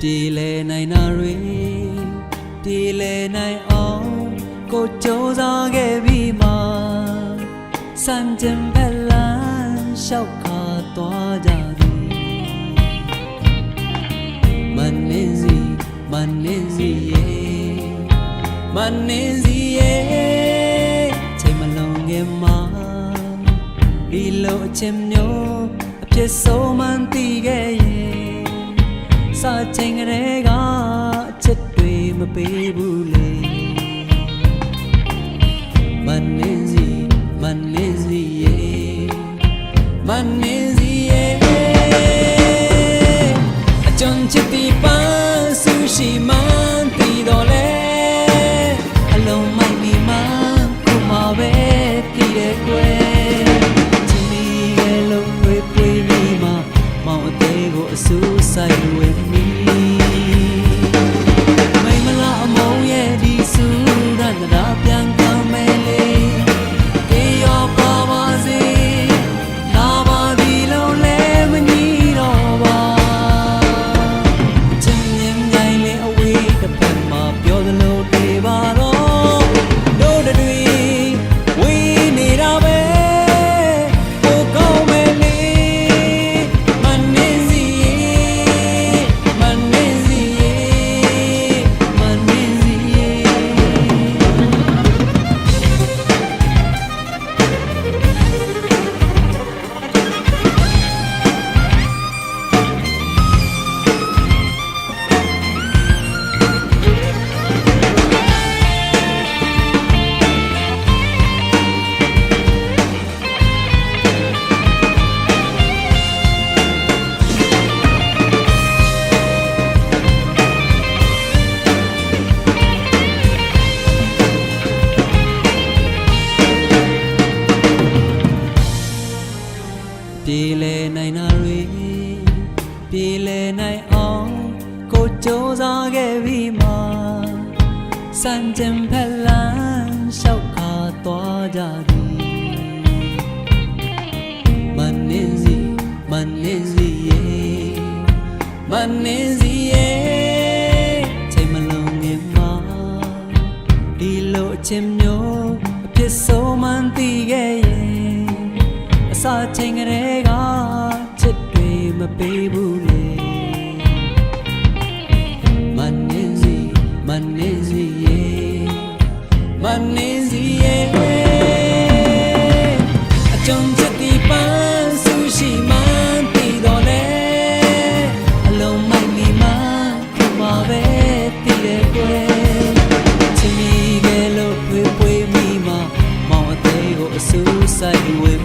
တီလေနိုင်နာတွေတီလေနိုင်အောင်ကိုကြိုးစားခဲ့ပြီးမှစံကျင်ဖက်လန်းလျှောက်ခါသွားကြသည်မနှင်းစီရဲ့မနှင်းစီရဲ့ချိန်မလုံးခင်မှာဒီလိုအချင်းမျိုးအဖြစ်ဆုံးမှန်သိခဲ့ရဲ့စာချိန်ကလေးကအချက်တွေမပေးဘူးလေမနှင်းစီရဲ့မနှင်းစီရဲ့အကြုံချစ်ပြီးပန်းဆူရှိမှန်းသိတော့လေအလုံးမိုက်ပြီးမှခုမှပဲသိတဲ့ကွယ်ချင်းဒီရဲ့လုံးဖွေးပြီးမှမောင်အသေးကိုအဆူဆိုင်ဝင်မိမိမလားအမုံရဲ့ဒီဆူရန်တာပြန်ကမ်းမဲလေတေရောပါပါစေလာပါပြီလုံးလဲမညီတော့ပါချင်းမြင်ငိုင်းလေးအဝေးတစ်ဖက်မှာပြောသလိုတွေပါတော့တို့တွေဝေးနေတာပဲကိုကောင်းမဲလေမနှင်းစီမနှင်းစီမနှင်းစီပြေလေနိုင်နာတွေပြေလေနိုင်အောင်ကိုကြိုးစားခဲ့ပြီးမှစံကျင်ဖက်လန်းလျှောက်ခါသွားကြသည်မနှင်းစီရဲ့မနှင်းစီရဲ့ချိန်မလုံးငင်မှာဒီလိုအချင်းမျိုးအဖြစ်ဆုံးမှန်းသိခဲ့ရဲ့အစာချိန်ကလေးကချစ်တွေမပေးဘူးလေမနှင်းစီရဲ့မနှင်းစီရဲ့အကြုံချက်ဒီပန်းဆူရှိမှန်းသိတော့လေအလုံးမိုက်မိမှခုမှပဲသိတဲ့ကွယ်ချင်းကြီးကလေးလို့ဖွေးမိမှမောင်အသေးကိုအဆူဆိုင်ဝင်